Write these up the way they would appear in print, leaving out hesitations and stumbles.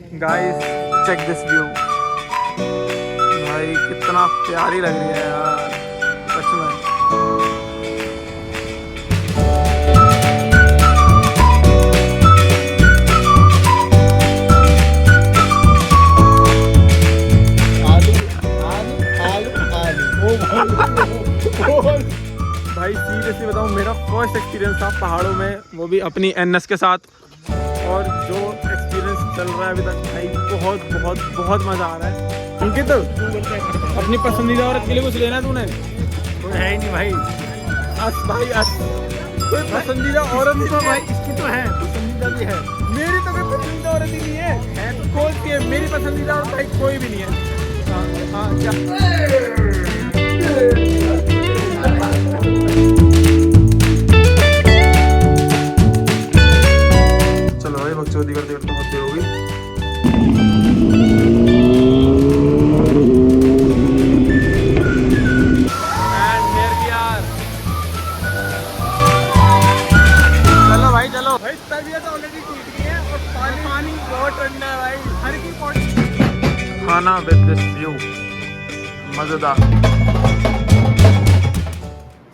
Guys check this view, भाई कितना प्यारी लग रही है यार सच में। भाई सीरियसली बताऊँ, मेरा फर्स्ट एक्सपीरियंस था पहाड़ों में, वो भी अपनी एनएस के साथ। और जो एक्सपीरियंस चल रहा है अभी तक भाई बहुत बहुत बहुत मज़ा आ रहा है। अंकित, अपनी पसंदीदा औरत के लिए कुछ लेना तूने? कोई है ही नहीं भाई। अस भाई अस, कोई पसंदीदा औरत तो भाई इसकी तो है, पसंदीदा भी है। मेरी तो कोई पसंदीदा औरत ही नहीं है। कौन सी है मेरी पसंदीदा औरत? भाई कोई भी नहीं है। हाँ क्या चलो भाई, बकचोदी करते करते बहुत देर होगी। चलो भाई चलो भाई, तबीयत ऑलरेडी टूट गई है और पानी बहुत ठंडा है भाई। हर की पॉइंट खाना विद दिस व्यू मजेदार।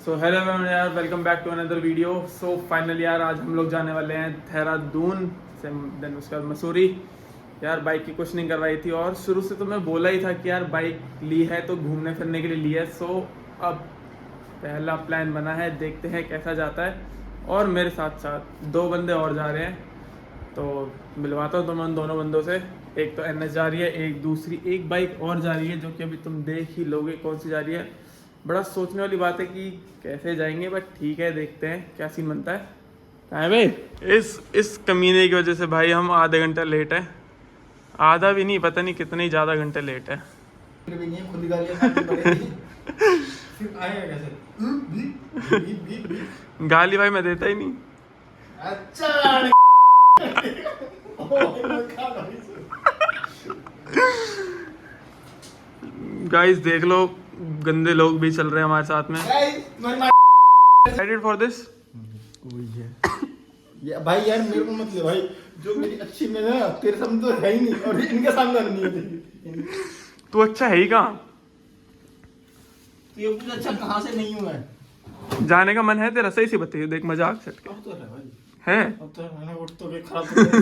सो हेलो यार, welcome back to another video. So finally यार आज हम लोग जाने वाले हैं देहरादून से, देन उसके बाद मसूरी। यार बाइक की कुछ नहीं करवाई थी और शुरू से तो मैं बोला ही था कि यार बाइक ली है तो घूमने फिरने के लिए ली है। सो अब पहला प्लान बना है, देखते हैं कैसा जाता है। और मेरे साथ साथ दो बंदे और जा रहे हैं, तो मिलवाता हूँ तुम्हें उन दोनों बंदों से। एक तो एनएस जा रही है, एक दूसरी एक बाइक और जा रही है जो कि अभी तुम देख ही लोगे कौन सी जा रही है। बड़ा सोचने वाली बात है कि कैसे जाएंगे, बट ठीक है देखते हैं क्या सीन बनता है। कहाँ है भाई? इस कमीने की वजह से भाई हम आधे घंटे लेट है। आधा भी नहीं, पता नहीं कितने ज़्यादा घंटे लेट है। खुद गाली भाई मैं देता ही नहीं। अच्छा गाइस देख लो, गंदे लोग भी चल रहे हैं हमारे साथ में। एक्साइटेड फॉर दिस भाई यार मेरे को मत ले भाई, जो मेरी अच्छी में ना तेरे सामने तो है ही नहीं और इनके सामने नहीं है। तू अच्छा है ही कहाँ? तो ये कुछ अच्छा कहाँ से नहीं हुआ है? जाने का मन है तेरा? सही सी बताइए, देख मजाक से अब तो है भाई, है। अब तो मैंने उठ तो के खराब हो गया।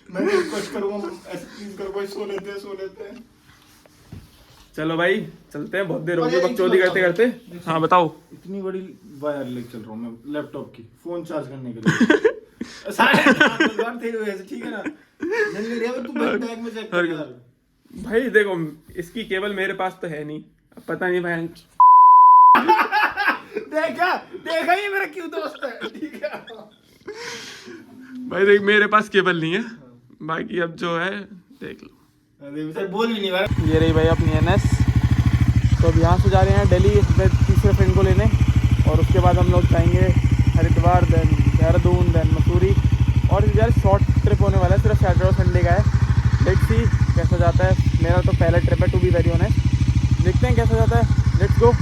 मैं रिक्वेस्ट करूंगा ऐसे प्लीज कर, कोई सो लेते हैं। चलो भाई चलते हैं, बहुत देर हो गई बकचोदी करते करते। हाँ बताओ। इतनी बड़ी वायर लेके चल रहा हूँ मैं लैपटॉप की, फोन चार्ज करने के लिए। सारे बात थे वैसे, ठीक है ना? नहीं रे तू बैग में चेक कर यार। भाई देखो, इसकी केबल मेरे पास तो है नहीं, पता नहीं भाई। देखा ये मेरा क्यों दोस्त है, ठीक है भाई देख मेरे पास केबल नहीं है, बाकी अब जो है देख लो। सर बोल भी नहीं भाई। ये रही भाई अपनी एनएस। तो अब यहाँ से जा रहे हैं दिल्ली अपने तीसरे फ्रेंड को लेने, और उसके बाद हम लोग जाएंगे हरिद्वार, देन देहरादून, देन मसूरी। और यार शॉर्ट ट्रिप होने वाला है, सिर्फ सैटरडे और संडे का है। लेट्स सी कैसा जाता है। मेरा तो पहला ट्रिप है टू बी वेरी ऑनेस्ट, देखते हैं कैसा जाता है। Let's go.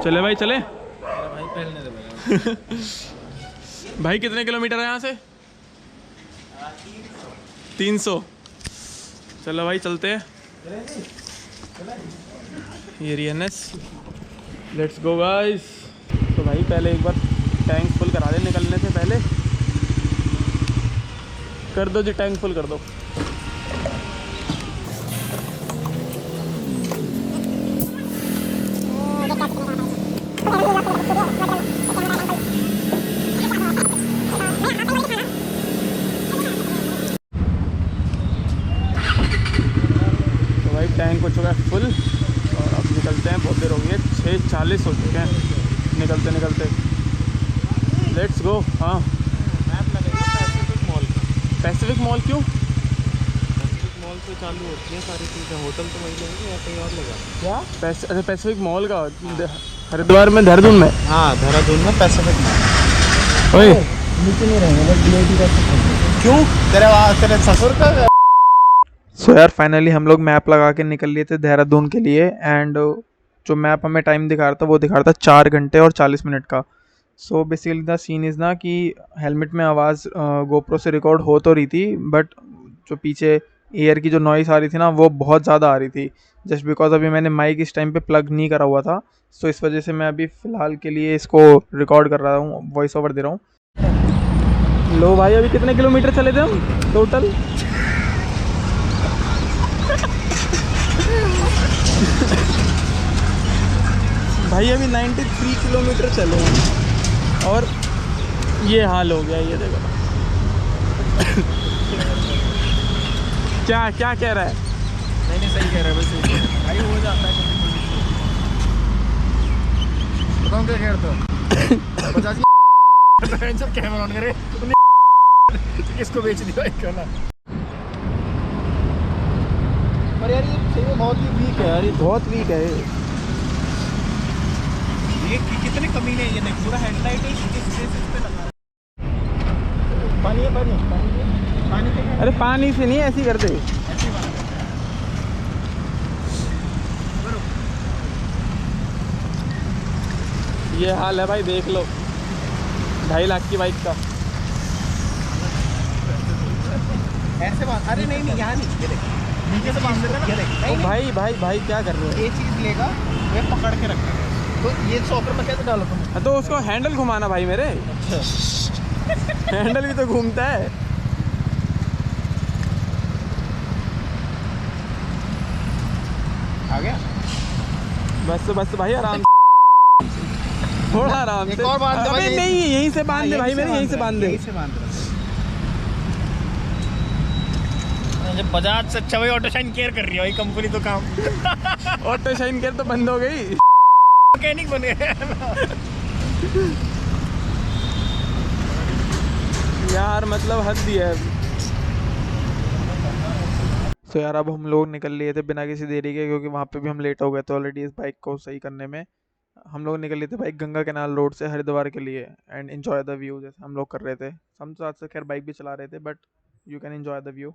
चले भाई चले। भाई पहले दे भाई कितने किलोमीटर है यहाँ से? 300। चलो भाई चलते हैं। ये रियनेस, लेट्स गो गाइस। तो भाई पहले एक बार टैंक फुल करा दे निकलने से पहले। कर दो जी, टैंक फुल कर दो। टैंक हो चुका है फुल और अब निकलते हैं। बहुत देर हो गई है, 6:40 हो चुके हैं निकलते निकलते। Let's go. हाँ मैप लगेगा पैसिफिक मॉल का। पैसिफिक मॉल क्यों? पैसिफिक मॉल से चालू होती है सारी चीज़ें, होटल तो वही लेंगे या कहीं और लेगा क्या? अच्छा पैसिफिक मॉल का हरिद्वार में, देहरादून में। हाँ देहरादून में पैसिफिक मॉल। ओए नीचे नहीं रहेंगे बस डिलीवरी कर सकते। क्यों? तेरे ससुर का। सो यार फाइनली हम लोग मैप लगा के निकल लिए थे देहरादून के लिए। एंड जो मैप हमें टाइम दिखा रहा था वो दिखा रहा था 4 घंटे और 40 मिनट का। So basically the scene is ना कि हेलमेट में आवाज़ गोप्रो से रिकॉर्ड हो तो रही थी, बट जो पीछे एयर की जो नॉइस आ रही थी ना वो बहुत ज़्यादा आ रही थी, जस्ट बिकॉज अभी मैंने माइक इस टाइम पे प्लग नहीं करा हुआ था। सो इस वजह से मैं अभी फ़िलहाल के लिए इसको रिकॉर्ड कर रहा हूँ, वॉइस ओवर दे रहा हूँ। लो भाई, अभी कितने किलोमीटर चले थे हम टोटल? भाई अभी 93 किलोमीटर चले हैं और ये हाल हो गया, ये देखो। क्या क्या कह रहा है? नहीं सही कह रहा है, बस भाई हो जाता है। बताऊं क्या कह रहा था? 50 कैमरा ऑन करे किसको बेच दिया एक ना। पर यार ये सही में बहुत ही वीक है यार, ये बहुत वीक है ये कितने कमीने हैं। ये देख पूरा हेडलाइट है इस पे लगा। पानी है, पानी है। अरे पानी से नहीं, ऐसे ही करते। ऐसी बात है। ये हाल है भाई, देख लो 2.5 लाख की बाइक का। ऐसे बात, अरे नहीं यहाँ नहीं, ये देख नीचे से बांध देना, ये देख। ओ भाई भाई भाई क्या कर रहे हो? ये चीज़ लेगा वे पकड़ के रखना है, तो ये सॉकर में कैसे डालो तुम? तो उसको हैंडल घुमाना भाई मेरे। हैंडल भी तो घूमता है। आ गया बस भाई आराम से। थोड़ा आराम से। एक और बांध दे भाई, अबे नहीं, यहीं से बांध दे भाई मेरे, यहीं से बांध दे। बजाज से अच्छा भाई ऑटो शाइन केयर कर रही है भाई कंपनी, तो काम ऑटो शाइन केयर तो बंद हो गई, मैकेनिक बन गए यार, मतलब हद ही है। तो यार अब हम लोग निकल लिए थे बिना किसी देरी के, क्योंकि वहाँ पे भी हम लेट हो गए थे ऑलरेडी इस बाइक को सही करने में। हम लोग निकल लिए थे बाइक गंगा कैनाल रोड से हरिद्वार के लिए, एंड एंजॉय द व्यू जैसे हम लोग कर रहे थे। हम साथ से खैर बाइक भी चला रहे थे, but you can enjoy the view.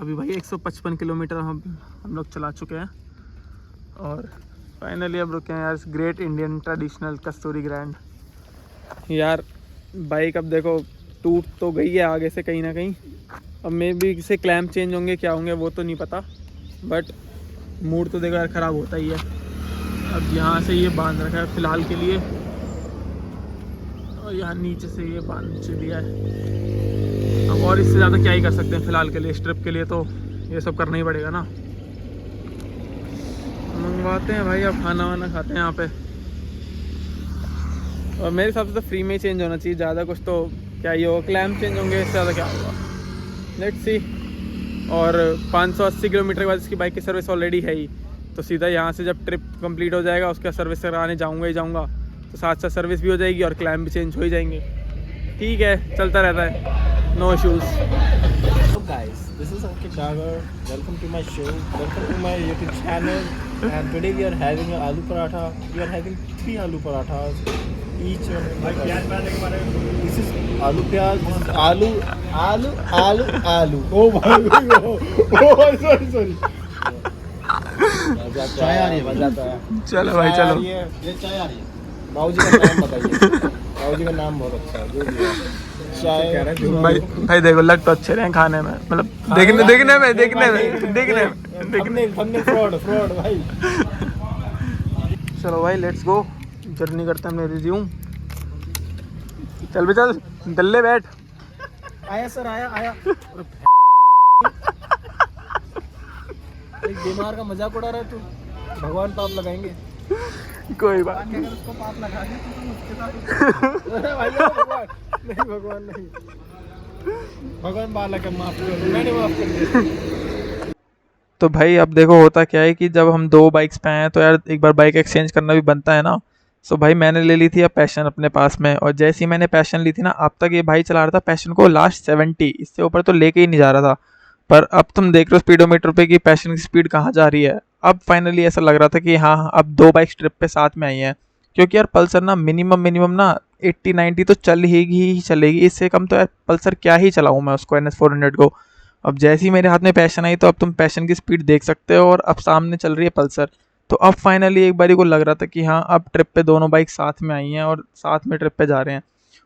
अभी भाई 155 किलोमीटर हम लोग चला चुके हैं और फाइनली अब रुके हैं यार इस ग्रेट इंडियन ट्रेडिशनल कस्तूरी ग्रैंड। यार बाइक अब देखो टूट तो गई है आगे से कहीं ना कहीं, अब मे भी इसे क्लैम्प चेंज होंगे क्या होंगे वो तो नहीं पता, बट मूड तो देखो यार ख़राब होता ही है। अब यहाँ से ये बांध रखा है फ़िलहाल के लिए, और यहाँ नीचे से ये बांध दिया है। अब और इससे ज़्यादा क्या ही कर सकते हैं फ़िलहाल के लिए, इस ट्रिप के लिए तो ये सब करना ही पड़ेगा ना। मंगवाते हैं भाई, अब खाना वाना खाते हैं यहाँ पे, और मेरे हिसाब से तो फ्री में ही चेंज होना चाहिए, ज़्यादा कुछ तो क्या ही होगा, क्लैम्प चेंज होंगे, इससे ज़्यादा क्या होगा, लेट्स सी। और 580 किलोमीटर के बाद इसकी बाइक की सर्विस ऑलरेडी है ही, तो सीधा यहाँ से जब ट्रिप कंप्लीट हो जाएगा उसका सर्विस कराने जाऊँगा ही जाऊँगा, तो साथ साथ सर्विस भी हो जाएगी और क्लैम्प भी चेंज हो ही जाएंगे। ठीक है, चलता रहता है, no issues. So guys, this is Ankit Dagar. Welcome to my show. Welcome to my YouTube channel. And today we are having a aloo paratha. We are having 3 aloo parathas. Each one. This is aloo pyaz. This is aloo. Oh my sorry. चाय आ रही है, मजा है। चलो भाई चलो, ये चाय आ रही है। बाबूजी का नाम बताइए। बाबूजी का नाम बहुत अच्छा है, जो भी है। चाय भाई देखो लग तो अच्छे रहे खाने में, मतलब देखने में फ्रॉड भाई। चलो भाई लेट्स गो, जर्नी करते हैं अपने रिज्यूम। चल बे चल, दल्ले बैठ। आया सर, आया एक बीमार का मजाक उड़ा रहा है तू, भगवान पाप लगाएंगे। कोई बात नहीं, अगर उसको पाप लगा दिया तो उसके साथ नहीं भगवान नहीं, भगवान बालक है, माफ कर, मैंने माफ कर दिया। तो भाई अब देखो होता क्या है कि जब हम 2 बाइक्स पे आए तो यार एक बार बाइक एक्सचेंज करना भी बनता है ना। सो भाई मैंने ले ली थी अब पैशन अपने पास में, और जैसे ही मैंने पैशन ली थी ना, अब तक ये भाई चला रहा था पैशन को लास्ट 70, इससे ऊपर तो लेके ही नहीं जा रहा था। पर अब तुम देख रहे हो स्पीडोमीटर पे कि पैशन की स्पीड कहाँ जा रही है। अब फाइनली ऐसा लग रहा था कि हाँ अब 2 बाइक्स ट्रिप पे साथ में आई हैं, क्योंकि यार पल्सर ना मिनिमम ना 80-90 तो चल ही चलेगी, इससे कम तो यार पल्सर क्या ही चलाऊँ मैं उसको NS400 को। अब जैसे ही मेरे हाथ में पैशन आई तो अब तुम पैशन की स्पीड देख सकते हो, और अब सामने चल रही है पल्सर। तो अब फाइनली एक बारी को लग रहा था कि हाँ अब ट्रिप पे दोनों बाइक साथ में आई हैं और साथ में ट्रिप पे जा रहे हैं।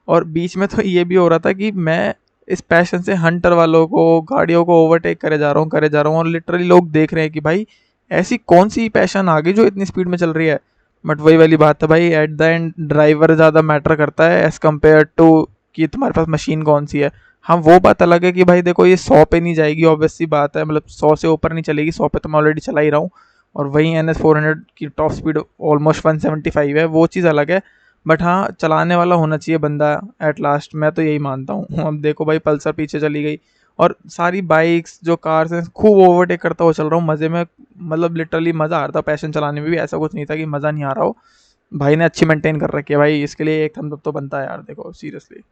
और बीच में तो ये भी हो रहा था कि मैं इस पैशन से हंटर वालों को, गाड़ियों को ओवरटेक करे जा रहा हूँ, और लिटरली लोग देख रहे हैं कि भाई ऐसी कौन सी पैशन आ गई जो इतनी स्पीड में चल रही है। बट वही वाली बात है भाई, एट द एंड ड्राइवर ज़्यादा मैटर करता है एज़ कम्पेयर टू कि तुम्हारे पास मशीन कौन सी है। हाँ वो बात अलग है कि भाई देखो ये 100 पे नहीं जाएगी, ऑब्वियस सी बात है, मतलब 100 से ऊपर नहीं चलेगी, 100 पे तो मैं ऑलरेडी चला ही रहा हूँ। और वहीं NS400 की टॉप स्पीड ऑलमोस्ट 175 है, वो चीज़ अलग है। बट हाँ चलाने वाला होना चाहिए बंदा एट लास्ट, मैं तो यही मानता हूँ। अब देखो भाई पल्सर पीछे चली गई, और सारी बाइक्स जो कार्स हैं खूब ओवरटेक करता हुआ चल रहा हूँ मज़े में, मतलब लिटरली मज़ा आ रहा था पैशन चलाने में भी, ऐसा कुछ नहीं था कि मज़ा नहीं आ रहा हो। भाई ने अच्छी मेंटेन कर रखी है भाई, इसके लिए एक थम्स अप तो बनता है यार, देखो सीरियसली।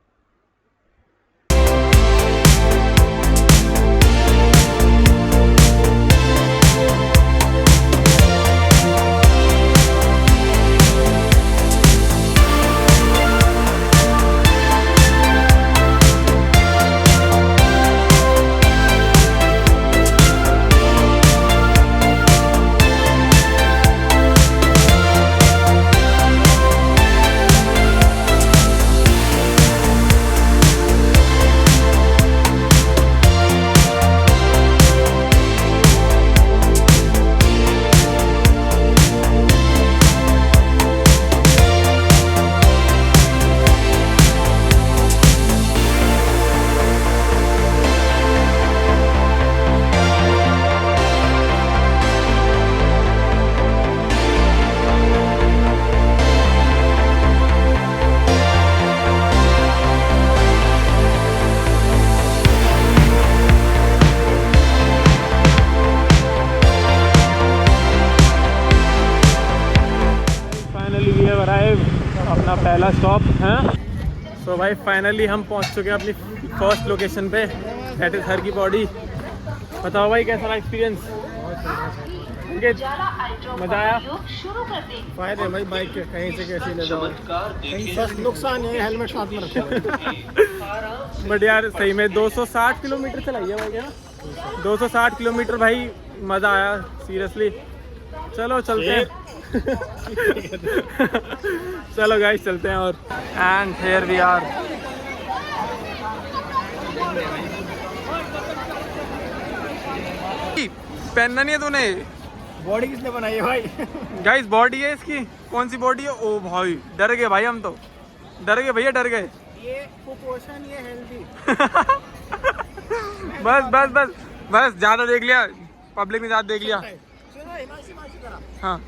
अपना पहला स्टॉप है। सो भाई फाइनली हम पहुंच चुके हैं अपनी फर्स्ट लोकेशन पे, दैट इज हर की पौड़ी। बताओ भाई कैसा रहा एक्सपीरियंस? मजा आया? फायदे भाई बाइक के कहीं से कैसे ले जाओ, कहीं फर्स्ट नुकसान है हेलमेट साथ में रखो। बट यार सही में 260 किलोमीटर चलाई है भाई, क्या 260 किलोमीटर भाई, मज़ा आया सीरियसली। चलो चलते हैं। चलो गाइस चलते हैं। और एंड हियर वी आर। पहनना नहीं है तूने? बॉडी किसने बनाई है भाई? गाइस बॉडी है इसकी। कौन सी बॉडी है? ओ भाई डर गए भाई, हम तो डर गए भैया, डर गए। ये कुपोषण, ये हेल्दी। बस बस बस बस, ज़्यादा देख लिया, पब्लिक ने ज़्यादा देख लिया। हाँ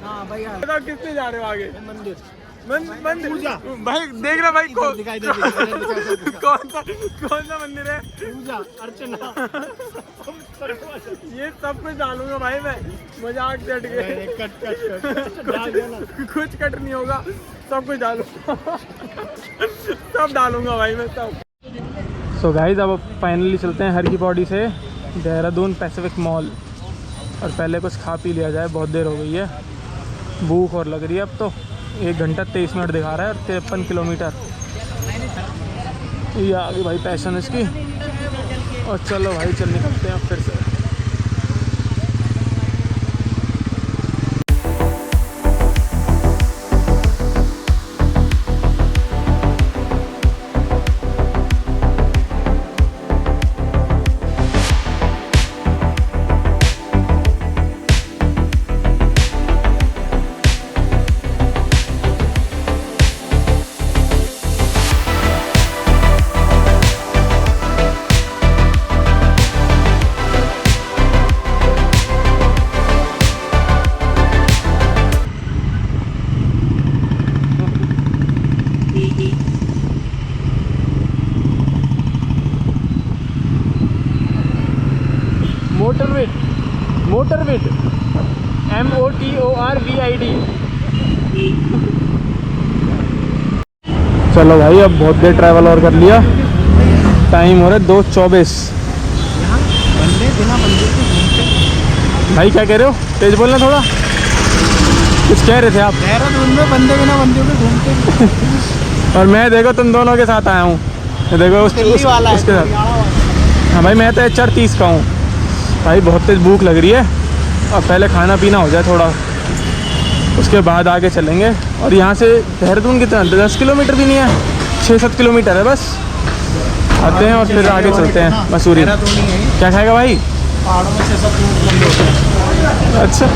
हाँ भाई यार, बताओ किसने जा रहे हो आगे? मंदिर मंदिर पूजा। भाई देख रहा भाई दिखाई दे कौन सा मंदिर है? पूजा अर्चना ये सब कुछ डालूंगा भाई मैं, मजाक से हट गए। कट डाल देना, कुछ कट नहीं होगा, सब कुछ डालूंगा। सब डालूंगा भाई मैं सब। सो गाइस अब फाइनली चलते हैं हर की पौड़ी से देहरादून पैसिफिक मॉल, और पहले कुछ खा पी लिया जाए, बहुत देर हो गई है, भूख और लग रही है। अब तो 1 घंटा 23 मिनट दिखा रहा है और 53 किलोमीटर। ये आ गई भाई पैशन इसकी, और चलो भाई चल निकलते हैं फिर से। मोटरविड MOTORVID। चलो भाई अब बहुत देर ट्रैवल और कर लिया, टाइम हो रहा है 2:24। बंदे बिना बंदे के घूमते। भाई क्या कह रहे हो, तेज बोलना थोड़ा, कुछ कह रहे थे आप? देहरादून में बंदे बिना बंदे के घूमते। और मैं देखो तुम दोनों के साथ आया हूँ, देखो उसके साथ। हाँ भाई मैं तो HR 30 का हूँ भाई। बहुत तेज भूख लग रही है, और पहले खाना पीना हो जाए थोड़ा, उसके बाद आगे चलेंगे। और यहाँ से देहरादून कितना, 10 किलोमीटर भी नहीं है, 6-7 किलोमीटर है बस। आते हैं और फिर आगे चलते हैं मसूरी। क्या खाएगा भाई? पहाड़ों में 6-7 किलोमीटर होते हैं। अच्छा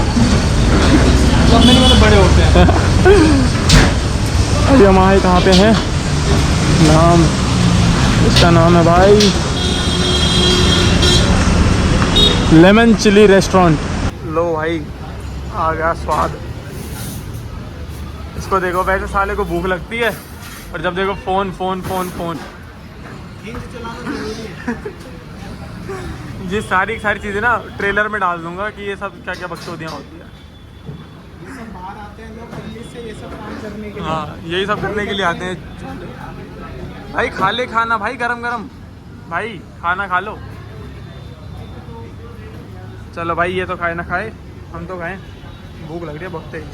बड़े होते हैं। अभी हम आए कहाँ पे हैं, नाम इसका नाम है भाई लेमन चिली रेस्टोरेंट। लो भाई आ गया स्वाद। इसको देखो, वैसे साले को भूख लगती है और जब देखो फोन फोन फोन फोन। ये सारी चीज़ें ना ट्रेलर में डाल दूंगा कि ये सब क्या क्या बकचोदियाँ होती है। बाहर आते हैं लोग दिल्ली से ये सब काम करने के लिए। हाँ यही सब करने के लिए आते हैं भाई। खा ले खाना भाई, गरम गरम भाई, खाना खा लो। चलो भाई ये तो खाए ना खाए, हम तो खाएं, भूख लग रही है बहुत तेज।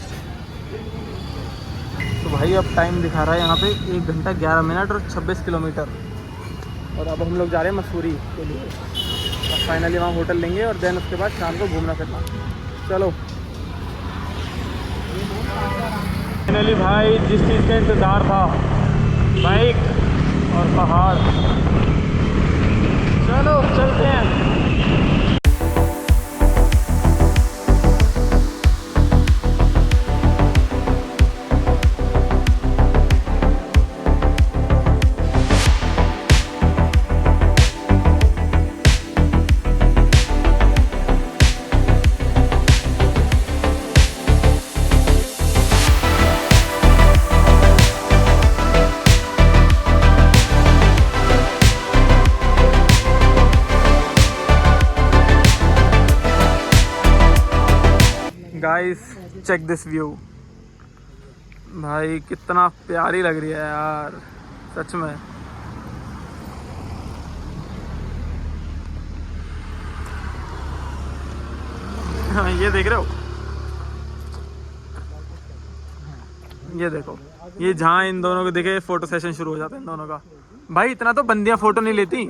तो भाई अब टाइम दिखा रहा है यहाँ पे 1 घंटा 11 मिनट और 26 किलोमीटर। और अब हम लोग जा रहे हैं मसूरी के लिए। अब फाइनली वहाँ होटल लेंगे और देन उसके बाद शाम को घूमना फिरना। चलो फाइनली भाई जिस चीज़ का इंतज़ार था, बाइक और पहाड़, चलो चलते हैं। गाइस चेक दिस व्यू भाई, कितना प्यारी लग रही है यार सच में। हाँ ये देख रहे हो, ये देखो, ये जहाँ इन दोनों को देखे फोटो सेशन शुरू हो जाता है इन दोनों का। भाई इतना तो बंदियां फोटो नहीं लेती।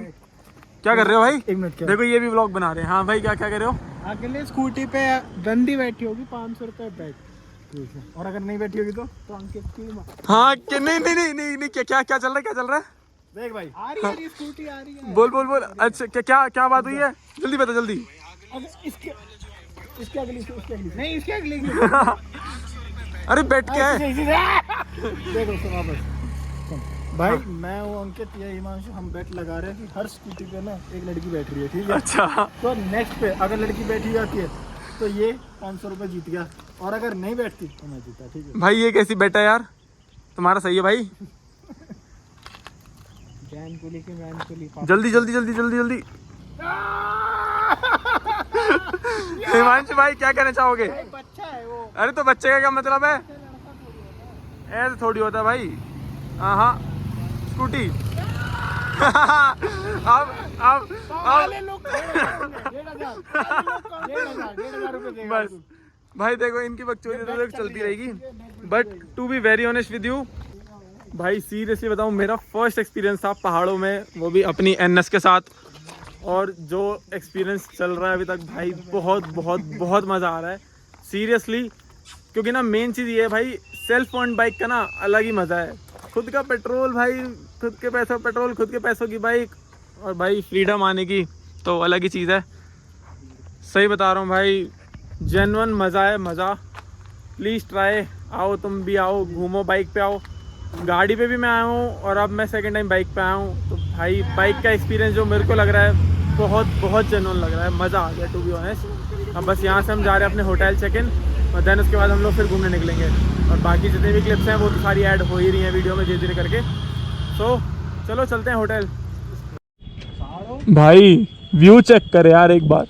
क्या कर रहे हो भाई? 1 मिनट। देखो ये भी व्लॉग बना रहे हैं। हाँ भाई क्या क्या कर रहे हो? अकेले स्कूटी पे बंदी बैठी होगी 500 रुपए बैठ, और अगर नहीं बैठी होगी तो अंकित की माँ। हाँ कि नहीं नहीं नहीं नहीं, नहीं क्या क्या चल रहा है, क्या चल रहा है? देख भाई आ रही है स्कूटी आ रही है। बोल बोल बोल। अच्छा क्या क्या क्या बात हुई है, जल्दी बता जल्दी। अगर इसके अगली नहीं, इसके अगली अरे बैठ के है। देखो सुना बस भाई, मैं वो अंकित या हिमांशु हम बेट लगा रहे हैं कि हर स्कूटी पे ना एक लड़की बैठ रही है, ठीक है? अच्छा तो नेक्स्ट पे अगर लड़की बैठी जाती है तो ये 500 रुपए जीत गया, और अगर नहीं बैठती तो मैं जीता, ठीक है? भाई ये कैसी बेटा यार, तुम्हारा सही है भाई। जैन कुली की मैन कुली। जल्दी जल्दी जल्दी जल्दी जल्दी। हिमांशु भाई क्या कहना चाहोगे? बच्चा है वो। अरे तो बच्चे का क्या मतलब है, ऐसे थोड़ी होता है भाई। हाँ स्कूटी। अब बस भाई देखो इनकी बकचोदी तो देख चलती रहेगी। But to be very honest with you भाई, सीरियसली बताऊँ, मेरा फर्स्ट एक्सपीरियंस था पहाड़ों में, वो भी अपनी NS के साथ। और जो एक्सपीरियंस चल रहा है अभी तक भाई, बहुत बहुत बहुत मज़ा आ रहा है सीरियसली। क्योंकि ना मेन चीज़ ये है भाई, सेल्फ ओन्ड बाइक का ना अलग ही मज़ा है। खुद का पेट्रोल भाई, खुद के पैसों पेट्रोल, खुद के पैसों की बाइक, और भाई फ्रीडम आने की तो अलग ही चीज़ है। सही बता रहा हूँ भाई, जेन्युइन मज़ा है, मज़ा। प्लीज़ ट्राई, आओ तुम भी आओ, घूमो, बाइक पे आओ। गाड़ी पे भी मैं आया हूँ और अब मैं सेकंड टाइम बाइक पे आया हूँ। तो भाई बाइक का एक्सपीरियंस जो मेरे को लग रहा है बहुत बहुत जेन्युइन लग रहा है, मज़ा आ गया टू बी ऑनेस्ट। अब बस यहाँ से हम जा रहे हैं अपने होटल चेक इन, और देन उसके बाद हम लोग फिर घूमने निकलेंगे। और बाकी जितने भी क्लिप्स हैं वो तो सारी ऐड हो ही रही हैं वीडियो में धीरे धीरे करके। सो चलो चलते हैं होटल। भाई व्यू चेक कर यार एक बार,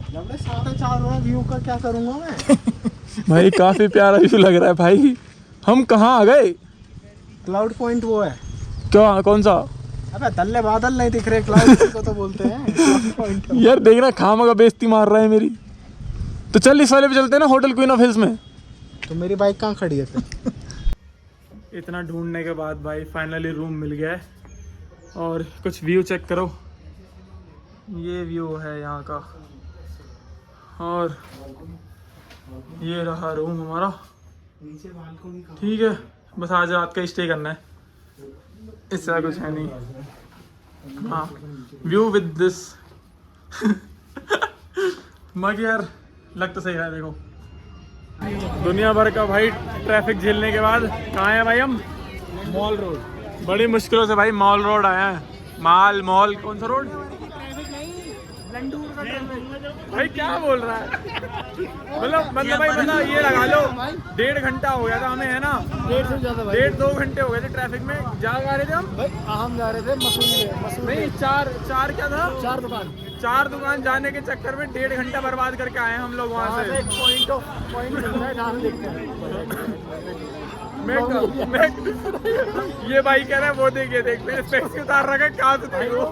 लबड़े 4.5 व्यू का क्या करूंगा मैं? भाई काफी प्यारा व्यू लग रहा है भाई। हम कहाँ आ गए? क्लाउड पॉइंट वो है। क्या, कौन सा? अबे तल्ले बादल नहीं दिख रहे, क्लाउड को तो बोलते हैं क्लाउड पॉइंट। यार देखना खामा का बेइज्जती मार रहा है मेरी। तो चल इस वाले पे चलते हैं ना, होटल क्वीन ऑफ हिल्स में। तो मेरी बाइक कहाँ खड़ी है फिर? इतना ढूंढने के बाद भाई फाइनली रूम मिल गया है। और कुछ व्यू चेक करो, ये व्यू है यहाँ का। और ये रहा रूम हमारा। ठीक है, बस आज रात का स्टे करना है, इससे कुछ है नहीं। हाँ, व्यू विद दिस मगर यार लग तो सही रहा है। देखो दुनिया भर का भाई ट्रैफिक झेलने के बाद कहाँ है भाई हम? Mall road. बड़ी मुश्किलों से भाई मॉल रोड आया है। मॉल कौन सा रोड? भाई क्या बोल रहा है? मतलब भाई मतलब ये लगा लो 1.5 घंटा हो गया था हमें, है ना? 1.5 से ज्यादा भाई। 1.5-2 घंटे हो गए थे ट्रैफिक में। जा रहे थे हम भाई हम जा रहे थे मसूरी नहीं, चार क्या था? 4 दुकान। 4 दुकान जाने के चक्कर में 1.5 घंटा बर्बाद करके आए हैं हम लोग वहाँ से। पॉइंट मिलता है जहाँ देखते हैं। मैं ये भाई कह रहा है वो देख मेरे स्पेक्स के उतार रखा है, कहाँ से देखो?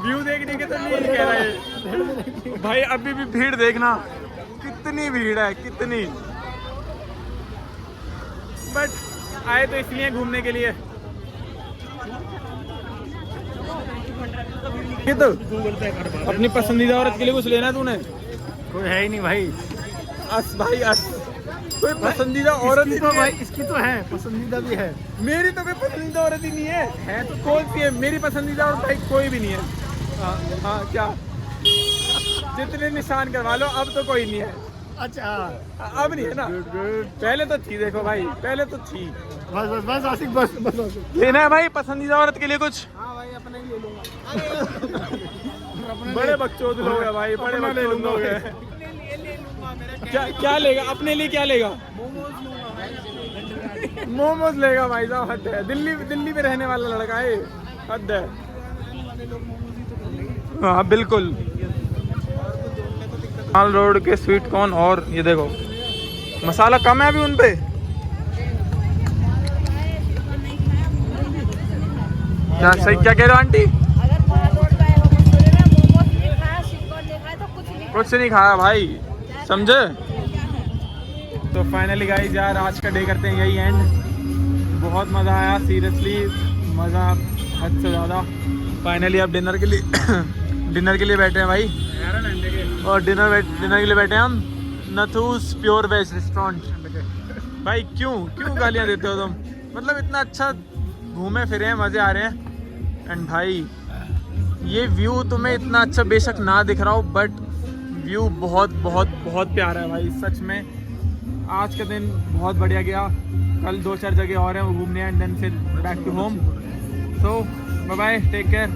व्यू देखने के तो नहीं कह रहे भाई। अभी भी भीड़ देखना, कितनी भीड़ है, कितनी। बट आए तो इसलिए घूमने के लिए। ये तो अपनी पसंदीदा औरत के लिए कुछ लेना है तूने? कोई है ही नहीं भाई। अस कोई पसंदीदा औरत ही तो नहीं है। भाई इसकी तो है, पसंदीदा भी है। मेरी तो कोई पसंदीदा औरत ही नहीं है तो कौन सी है मेरी पसंदीदा औरत? भाई कोई भी नहीं है। हाँ क्या, जितने निशान करवा लो, अब तो कोई नहीं है। अच्छा अब नहीं है ना? पहले तो थी, देखो भाई पहले तो थी। बस आशिक बस लेना है भाई पसंदीदा औरत के लिए कुछ? हाँ भाई अपने ही ले लूंगा। बड़े बच्चों लोग हैं भाई, बड़े बच्चों लोग हैं। क्या लेगा अपने लिए? क्या लेगा? मोमोज लेगा भाई साहब, हद है। दिल्ली में रहने वाला लड़का है, हद है। हाँ बिल्कुल। मॉल रोड के स्वीट कॉर्न, और ये देखो मसाला कम है अभी उन पे। क्या सही क्या कह रहे हो आंटी? अगर मॉल रोड गए हो मसूरी में, मोमोज नहीं खाया, शिकौन नहीं खाया तो कुछ नहीं खाया भाई, समझे? तो फाइनली गाइस यार आज का डे करते हैं यही एंड। बहुत मज़ा आया, सीरियसली मज़ा हद से ज़्यादा। फाइनली अब डिनर के लिए बैठे हैं भाई। और डिनर के लिए बैठे हैं हम नथूस प्योर वेज रेस्टोरेंट। भाई क्यों गालियाँ देते हो तुम? मतलब इतना अच्छा घूमे फिरे हैं, मज़े आ रहे हैं। एंड भाई ये व्यू तुम्हें इतना अच्छा बेशक ना दिख रहा हो, बट व्यू बहुत बहुत बहुत प्यारा है भाई सच में। आज का दिन बहुत बढ़िया गया। कल 2-4 जगह और हैं वो घूमने हैं, एंड देन फिर back to home. So bye bye, take care.